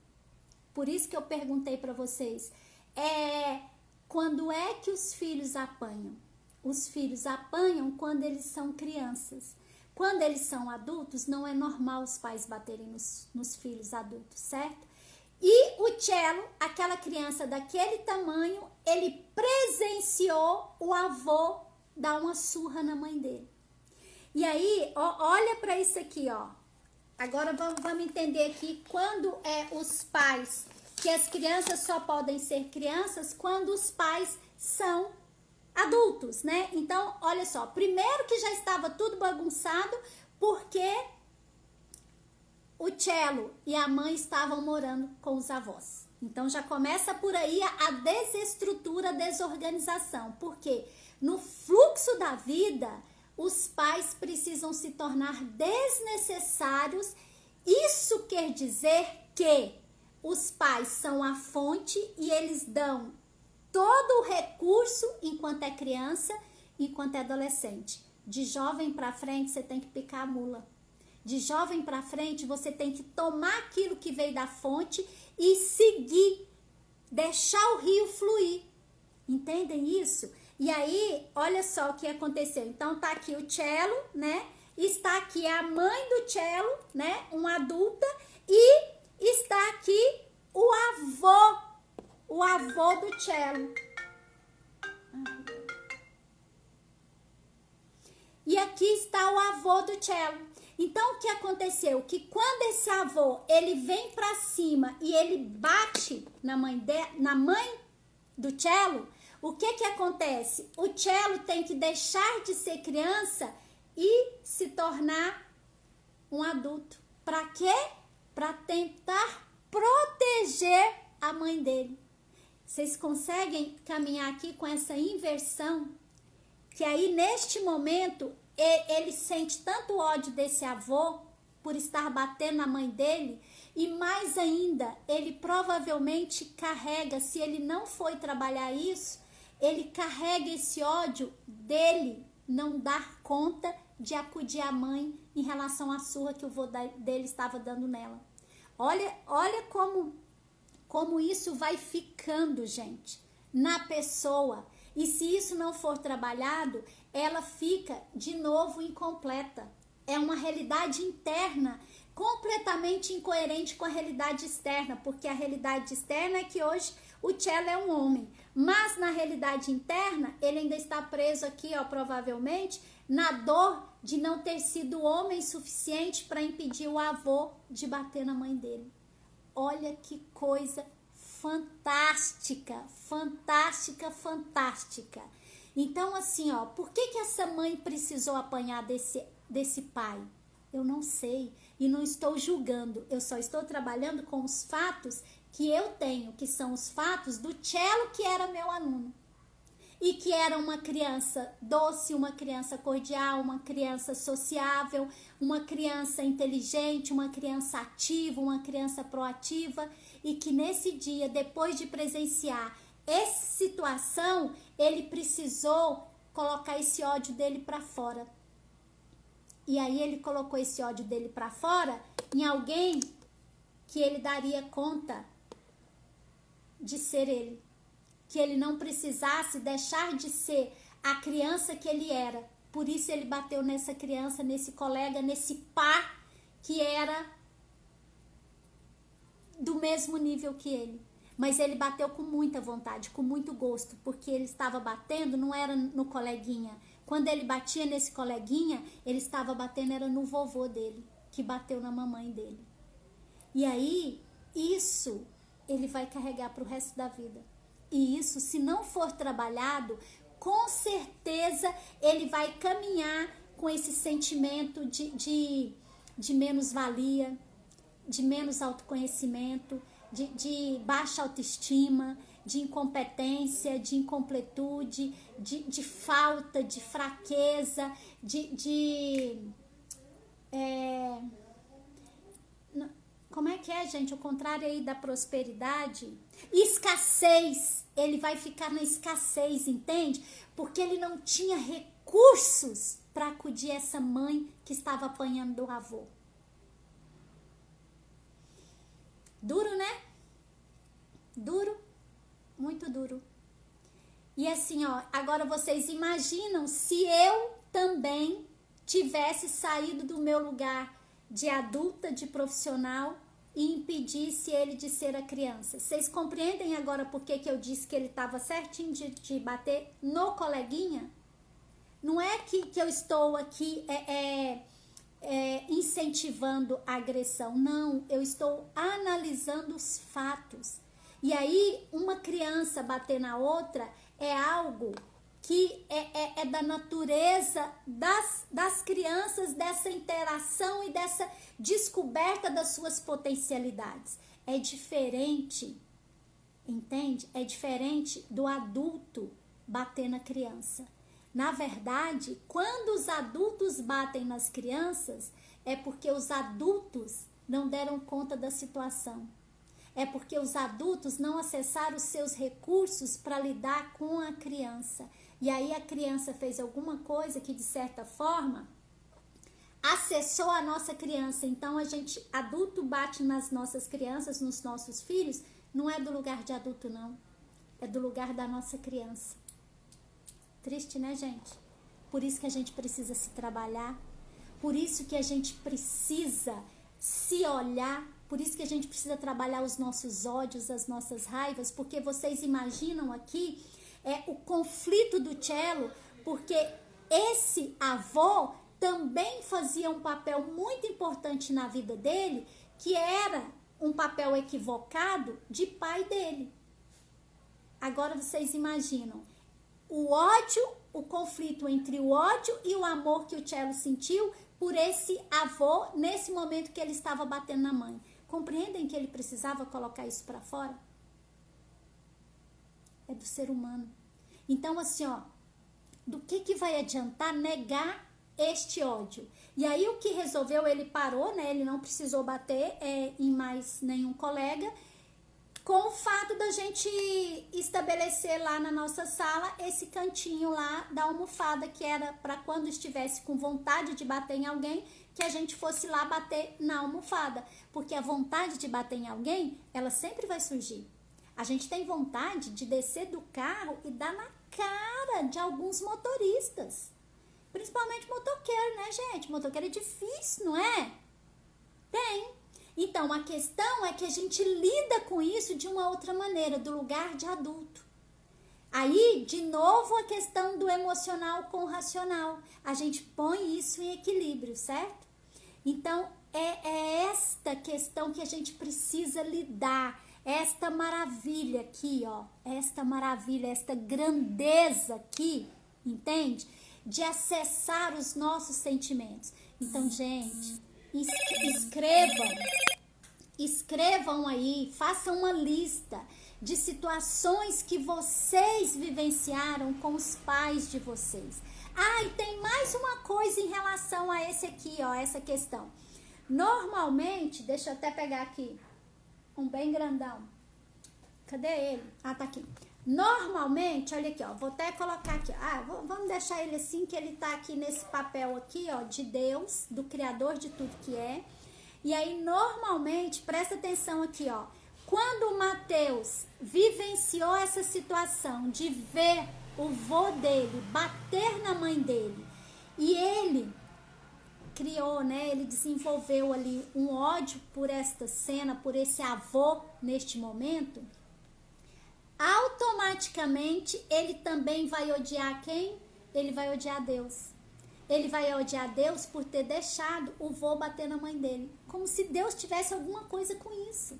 Por isso que eu perguntei para vocês, quando é que os filhos apanham? Os filhos apanham quando eles são crianças. Quando eles são adultos, não é normal os pais baterem nos filhos adultos, certo? E o cello, aquela criança daquele tamanho, ele presenciou o avô dar uma surra na mãe dele. E aí, olha para isso aqui, ó. Agora vamos entender aqui quando os pais, que as crianças só podem ser crianças quando os pais são adultos, né? Então, olha só, primeiro que já estava tudo bagunçado, porque o cello e a mãe estavam morando com os avós. Então, já começa por aí a desestrutura, a desorganização, porque no fluxo da vida, os pais precisam se tornar desnecessários. Isso quer dizer que os pais são a fonte e eles dão todo o recurso enquanto é criança, enquanto é adolescente. De jovem para frente, você tem que picar a mula. De jovem para frente, você tem que tomar aquilo que veio da fonte e seguir, deixar o rio fluir. Entendem isso? E aí, olha só o que aconteceu. Então, tá aqui o cello, né? Está aqui a mãe do cello, né? Uma adulta. E está aqui o avô do cello. E aqui está o avô do cello. Então, o que aconteceu? Que quando esse avô, ele vem pra cima e ele bate na mãe do cello, o que acontece? O cello tem que deixar de ser criança e se tornar um adulto. Para quê? Para tentar proteger a mãe dele. Vocês conseguem caminhar aqui com essa inversão? Que aí, neste momento, ele sente tanto ódio desse avô por estar batendo na mãe dele, e mais ainda, ele provavelmente carrega, se ele não foi trabalhar isso, ele carrega esse ódio dele não dar conta de acudir a mãe em relação à surra que o vô dele estava dando nela. Olha como isso vai ficando, gente, na pessoa. E se isso não for trabalhado, ela fica de novo incompleta. É uma realidade interna completamente incoerente com a realidade externa, porque a realidade externa é que hoje o cello é um homem, mas na realidade interna ele ainda está preso aqui, ó, provavelmente, na dor de não ter sido homem suficiente para impedir o avô de bater na mãe dele. Olha que coisa fantástica, fantástica, fantástica. Então, assim, ó, por que essa mãe precisou apanhar desse pai? Eu não sei e não estou julgando, eu só estou trabalhando com os fatos que eu tenho, que são os fatos do cello, que era meu aluno. E que era uma criança doce, uma criança cordial, uma criança sociável, uma criança inteligente, uma criança ativa, uma criança proativa, e que nesse dia, depois de presenciar essa situação, ele precisou colocar esse ódio dele para fora. E aí ele colocou esse ódio dele para fora em alguém que ele daria conta de ser ele. Que ele não precisasse deixar de ser a criança que ele era. Por isso ele bateu nessa criança, nesse colega, nesse par que era do mesmo nível que ele. Mas ele bateu com muita vontade, com muito gosto, porque ele estava batendo, não era no coleguinha. Quando ele batia nesse coleguinha, ele estava batendo, era no vovô dele, que bateu na mamãe dele. E aí, isso ele vai carregar para o resto da vida. E isso, se não for trabalhado, com certeza ele vai caminhar com esse sentimento de menos-valia, de menos autoconhecimento, de baixa autoestima, de incompetência, de incompletude, de falta, de fraqueza, como é que é, gente? O contrário aí da prosperidade? Escassez. Ele vai ficar na escassez, entende? Porque ele não tinha recursos para acudir essa mãe que estava apanhando do avô. Duro, né? Duro, muito duro. E assim, ó, agora vocês imaginam se eu também tivesse saído do meu lugar de adulta, de profissional, e impedisse ele de ser a criança. Vocês compreendem agora por que eu disse que ele estava certinho de bater no coleguinha? Não é que eu estou aqui incentivando a agressão, não, eu estou analisando os fatos. E aí, uma criança bater na outra é algo que é da natureza das crianças, dessa interação e dessa descoberta das suas potencialidades. É diferente, entende? É diferente do adulto bater na criança. Na verdade, quando os adultos batem nas crianças, é porque os adultos não deram conta da situação. É porque os adultos não acessaram os seus recursos para lidar com a criança. E aí a criança fez alguma coisa que, de certa forma, acessou a nossa criança. Então, a gente, adulto, bate nas nossas crianças, nos nossos filhos, não é do lugar de adulto, não. É do lugar da nossa criança. Triste, né, gente? Por isso que a gente precisa se trabalhar. Por isso que a gente precisa se olhar. Por isso que a gente precisa trabalhar os nossos ódios, as nossas raivas. Porque vocês imaginam aqui o conflito do Cello, porque esse avô também fazia um papel muito importante na vida dele, que era um papel equivocado de pai dele. Agora vocês imaginam o ódio, o conflito entre o ódio e o amor que o Cello sentiu por esse avô nesse momento que ele estava batendo na mãe. Compreendem que ele precisava colocar isso para fora? É do ser humano. Então, assim, ó, do que vai adiantar negar este ódio? E aí, o que resolveu, ele parou, né? Ele não precisou bater em mais nenhum colega, com o fato da gente estabelecer lá na nossa sala esse cantinho lá da almofada, que era para quando estivesse com vontade de bater em alguém, que a gente fosse lá bater na almofada. Porque a vontade de bater em alguém, ela sempre vai surgir. A gente tem vontade de descer do carro e dar na cara de alguns motoristas. Principalmente motoqueiro, né, gente? Motoqueiro é difícil, não é? Tem. Então, a questão é que a gente lida com isso de uma outra maneira, do lugar de adulto. Aí, de novo, a questão do emocional com o racional. A gente põe isso em equilíbrio, certo? Então, é esta questão que a gente precisa lidar. Esta maravilha aqui, ó. Esta maravilha, esta grandeza aqui, entende? De acessar os nossos sentimentos. Então, gente, escrevam aí, façam uma lista de situações que vocês vivenciaram com os pais de vocês. Ah, e tem mais uma coisa em relação a esse aqui, ó, essa questão. Normalmente, deixa eu até pegar aqui, um bem grandão. Cadê ele? Ah, tá aqui. Normalmente, olha aqui, ó, vou até colocar aqui, vamos deixar ele assim, que ele tá aqui nesse papel aqui, ó, de Deus, do Criador de tudo que é. E aí, normalmente, presta atenção aqui, ó, quando o Mateus vivenciou essa situação de ver o vô dele bater na mãe dele, e ele criou, né, ele desenvolveu ali um ódio por esta cena, por esse avô neste momento, automaticamente ele também vai odiar quem? Ele vai odiar Deus. Ele vai odiar Deus por ter deixado o vô bater na mãe dele. Como se Deus tivesse alguma coisa com isso.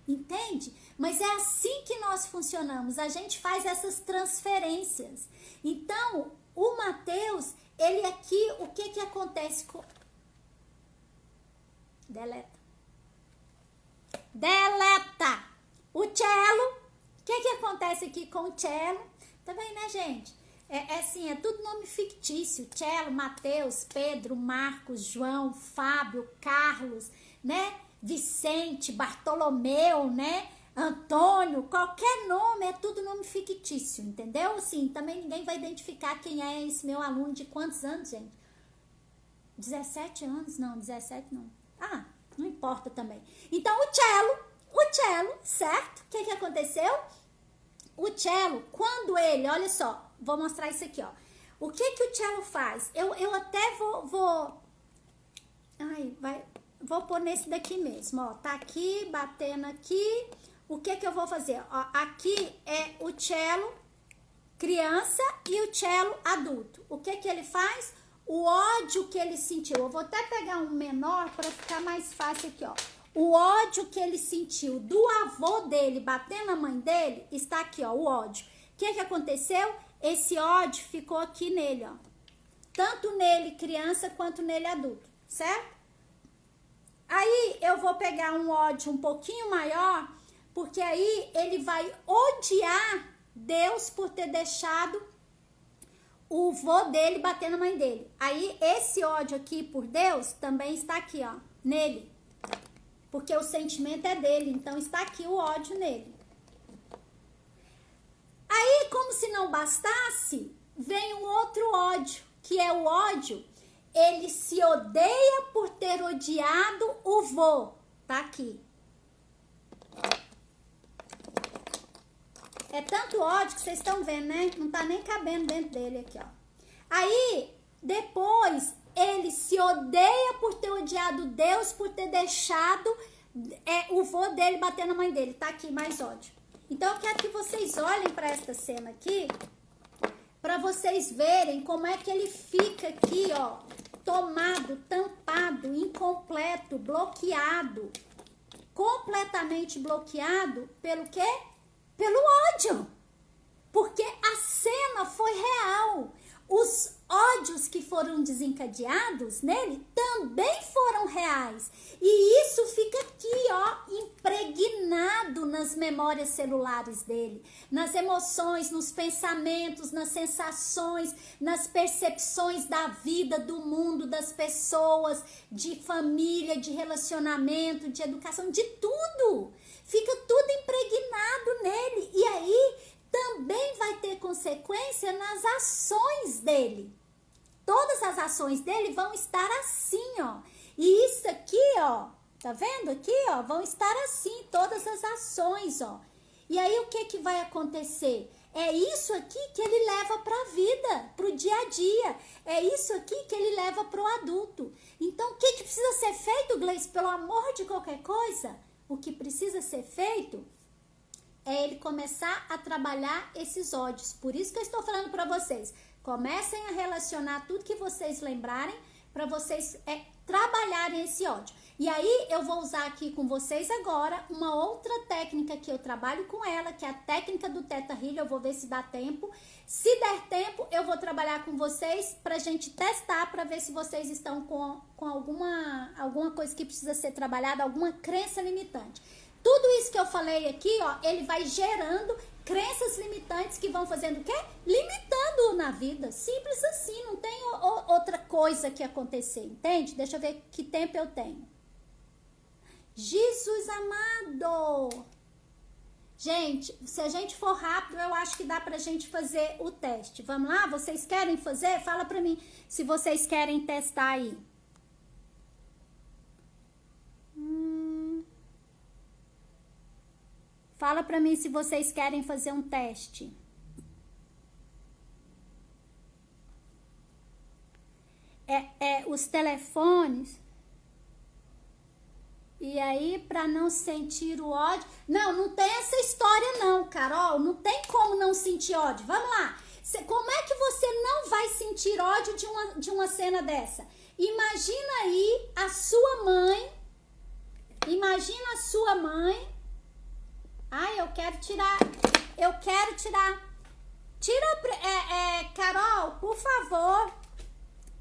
Entende? Mas é assim que nós funcionamos, a gente faz essas transferências. Então, o Mateus, ele aqui, o que que acontece com... Deleta. O cello, o que que acontece aqui com o cello? Também, né, gente? É assim, é tudo nome fictício. Cello, Mateus, Pedro, Marcos, João, Fábio, Carlos, né? Vicente, Bartolomeu, né? Antônio, qualquer nome, é tudo nome fictício, entendeu? Assim, também ninguém vai identificar quem é esse meu aluno de quantos anos, gente? 17 anos? Não, 17 não. Ah, não importa também. Então, o cello, certo? O que que aconteceu? O cello, quando ele, olha só, vou mostrar isso aqui, ó. O que que o cello faz? Eu até vou pôr nesse daqui mesmo, ó. Tá aqui, batendo aqui. O que que eu vou fazer? Ó, aqui é o cello criança e o cello adulto. O que que ele faz? O ódio que ele sentiu. Eu vou até pegar um menor para ficar mais fácil aqui, ó. O ódio que ele sentiu do avô dele batendo na mãe dele, está aqui, ó, o ódio. O que que aconteceu? Esse ódio ficou aqui nele, ó. Tanto nele criança quanto nele adulto, certo? Aí eu vou pegar um ódio um pouquinho maior, porque aí ele vai odiar Deus por ter deixado o vô dele bater na mãe dele. Aí esse ódio aqui por Deus também está aqui, ó, nele. Porque o sentimento é dele, então está aqui o ódio nele. Aí, como se não bastasse, vem um outro ódio, que é o ódio, ele se odeia por ter odiado o vô. Tá aqui. É tanto ódio que vocês estão vendo, né? Não tá nem cabendo dentro dele aqui, ó. Aí, depois, ele se odeia por ter odiado Deus, por ter deixado o vô dele bater na mãe dele. Tá aqui mais ódio. Então, eu quero que vocês olhem para esta cena aqui, para vocês verem como é que ele fica aqui, ó, tomado, tampado, incompleto, bloqueado, completamente bloqueado pelo quê? Pelo ódio. Porque a cena foi real. Os ódios que foram desencadeados nele também foram reais. E isso fica aqui, ó, impregnado nas memórias celulares dele, nas emoções, nos pensamentos, nas sensações, nas percepções da vida, do mundo, das pessoas, de família, de relacionamento, de educação, de tudo. Fica tudo impregnado nele. E aí também vai ter consequência nas ações dele. Todas as ações dele vão estar assim, ó. E isso aqui, ó, tá vendo aqui, ó? Vão estar assim, todas as ações, ó. E aí o que que vai acontecer? É isso aqui que ele leva para a vida, para o dia a dia. É isso aqui que ele leva para o adulto. Então, o que que precisa ser feito, Gleice? Pelo amor de qualquer coisa, o que precisa ser feito é ele começar a trabalhar esses ódios. Por isso que eu estou falando para vocês. Comecem a relacionar tudo que vocês lembrarem para vocês trabalharem esse ódio. E aí eu vou usar aqui com vocês agora uma outra técnica que eu trabalho com ela, que é a técnica do Theta Healing. Eu vou ver se dá tempo. Se der tempo, eu vou trabalhar com vocês pra gente testar, pra ver se vocês estão com alguma coisa que precisa ser trabalhada, alguma crença limitante. Tudo isso que eu falei aqui, ó, ele vai gerando crenças limitantes que vão fazendo o quê? Limitando-o na vida. Simples assim, não tem outra coisa que acontecer, entende? Deixa eu ver que tempo eu tenho. Jesus amado! Gente, se a gente for rápido, eu acho que dá pra gente fazer o teste. Vamos lá? Vocês querem fazer? Fala pra mim se vocês querem testar aí. Fala pra mim se vocês querem fazer um teste. Os telefones. E aí, pra não sentir o ódio... Não tem essa história não, Carol. Não tem como não sentir ódio. Vamos lá. Como é que você não vai sentir ódio de uma cena dessa? Imagina aí a sua mãe. Imagina a sua mãe. Ai, quero tirar. Carol, por favor,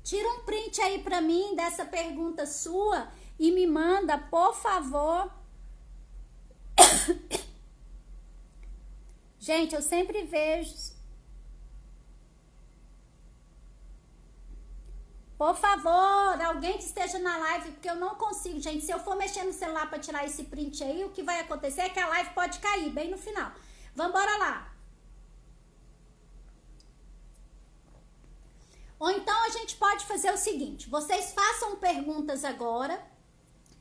tira um print aí pra mim dessa pergunta sua e me manda, por favor. Gente, eu sempre vejo. Por favor, alguém que esteja na live, porque eu não consigo, gente. Se eu for mexer no celular pra tirar esse print aí, o que vai acontecer é que a live pode cair bem no final. Vambora lá. Ou então a gente pode fazer o seguinte, vocês façam perguntas agora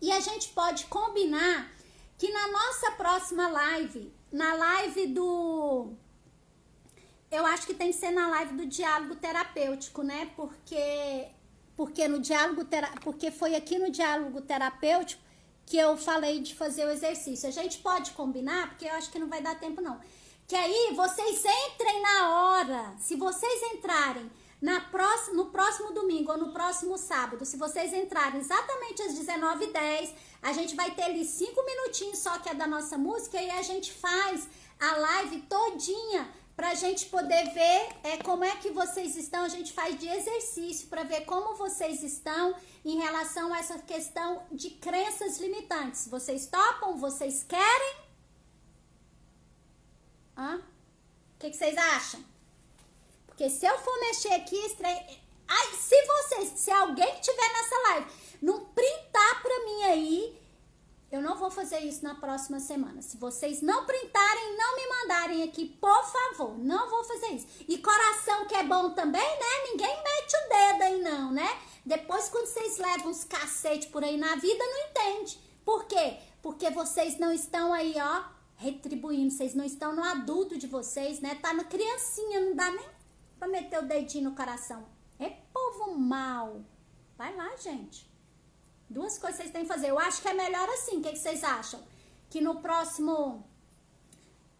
e a gente pode combinar que na nossa próxima live, na live do... Eu acho que tem que ser na live do diálogo terapêutico, né? Porque foi aqui no diálogo terapêutico que eu falei de fazer o exercício. A gente pode combinar, porque eu acho que não vai dar tempo não. Que aí vocês entrem na hora, se vocês entrarem no próximo domingo ou no próximo sábado, se vocês entrarem exatamente às 19h10, a gente vai ter ali 5 minutinhos só que é da nossa música e a gente faz a live todinha pra gente poder ver como é que vocês estão, a gente faz de exercício pra ver como vocês estão em relação a essa questão de crenças limitantes. Vocês topam? Vocês querem? O que vocês acham? Porque se eu for mexer aqui, se alguém que estiver nessa live não printar pra mim aí, eu não vou fazer isso na próxima semana. Se vocês não printarem, não me mandarem aqui, por favor, não vou fazer isso. E coração que é bom também, né? Ninguém mete o dedo aí não, né? Depois quando vocês levam uns cacete por aí na vida, não entende. Por quê? Porque vocês não estão aí, ó, retribuindo. Vocês não estão no adulto de vocês, né? Tá na criancinha, não dá nem pra meter o dedinho no coração. É povo mau. Vai lá, gente. Duas coisas vocês têm que fazer. Eu acho que é melhor assim. O que vocês acham? Que no próximo...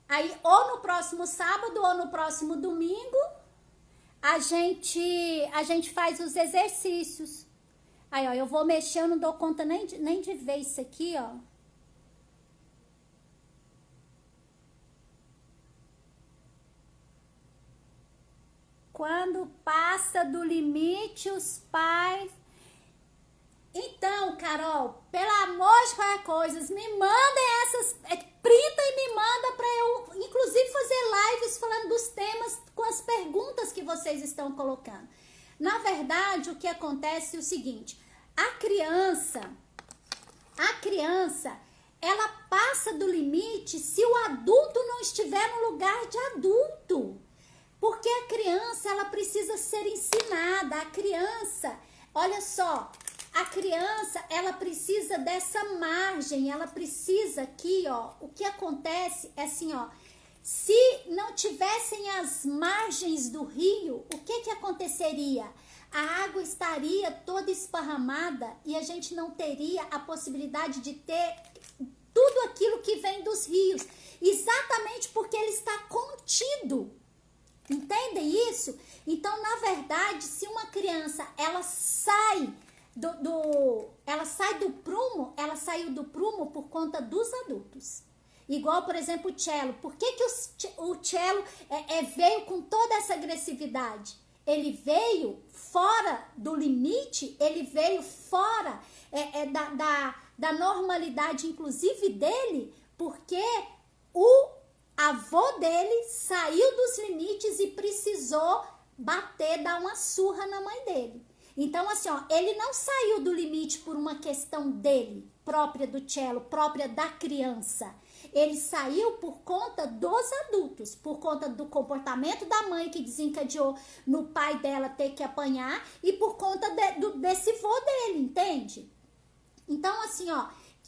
Aí, ou no próximo sábado, ou no próximo domingo, a gente faz os exercícios. Aí, ó, eu vou mexer, eu não dou conta nem de ver isso aqui, ó. Quando passa do limite, os pais... Então, Carol, pelo amor de qualquer coisa, me mandem essas... Printa e me manda pra eu, inclusive, fazer lives falando dos temas com as perguntas que vocês estão colocando. Na verdade, o que acontece é o seguinte, a criança, ela passa do limite se o adulto não estiver no lugar de adulto. Porque a criança, ela precisa ser ensinada. A criança, olha só, a criança, ela precisa dessa margem, ela precisa aqui, ó, o que acontece é assim, ó, se não tivessem as margens do rio, o que aconteceria? A água estaria toda esparramada e a gente não teria a possibilidade de ter tudo aquilo que vem dos rios, exatamente porque ele está contido. Entendem isso? Então, na verdade, se uma criança, ela sai do prumo, ela saiu do prumo por conta dos adultos. Igual, por exemplo, o cello. Por que o cello veio com toda essa agressividade? Ele veio fora do limite, ele veio fora da normalidade, inclusive dele, porque o avô dele saiu dos limites e precisou dar uma surra na mãe dele. Então, assim, ó, ele não saiu do limite por uma questão dele, própria do cello, própria da criança. Ele saiu por conta dos adultos, por conta do comportamento da mãe que desencadeou no pai dela ter que apanhar e por conta desse vô dele, entende? Então, assim, ó,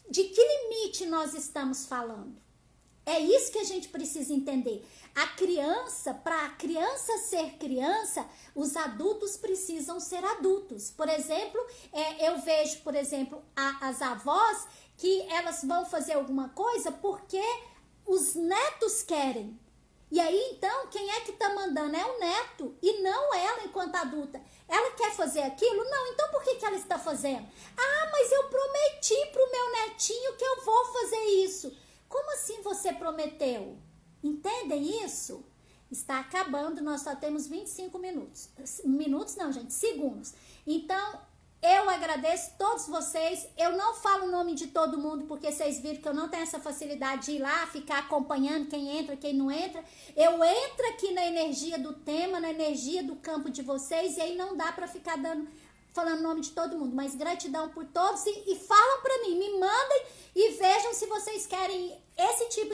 de que limite nós estamos falando? É isso que a gente precisa entender. A criança, para a criança ser criança, os adultos precisam ser adultos. Por exemplo, eu vejo, por exemplo, as avós que elas vão fazer alguma coisa porque os netos querem. E aí, então, quem é que tá mandando? É o neto e não ela enquanto adulta. Ela quer fazer aquilo? Não, então por que ela está fazendo? Ah, mas eu prometi pro meu netinho que eu vou fazer isso. Como assim você prometeu? Entendem isso? Está acabando, nós só temos 25 minutos. Minutos não, gente, segundos. Então, eu agradeço todos vocês. Eu não falo o nome de todo mundo, porque vocês viram que eu não tenho essa facilidade de ir lá, ficar acompanhando quem entra, quem não entra. Eu entro aqui na energia do tema, na energia do campo de vocês, e aí não dá pra ficar falando o nome de todo mundo. Mas gratidão por todos e falam pra mim, me mandem e vejam se vocês querem esse tipo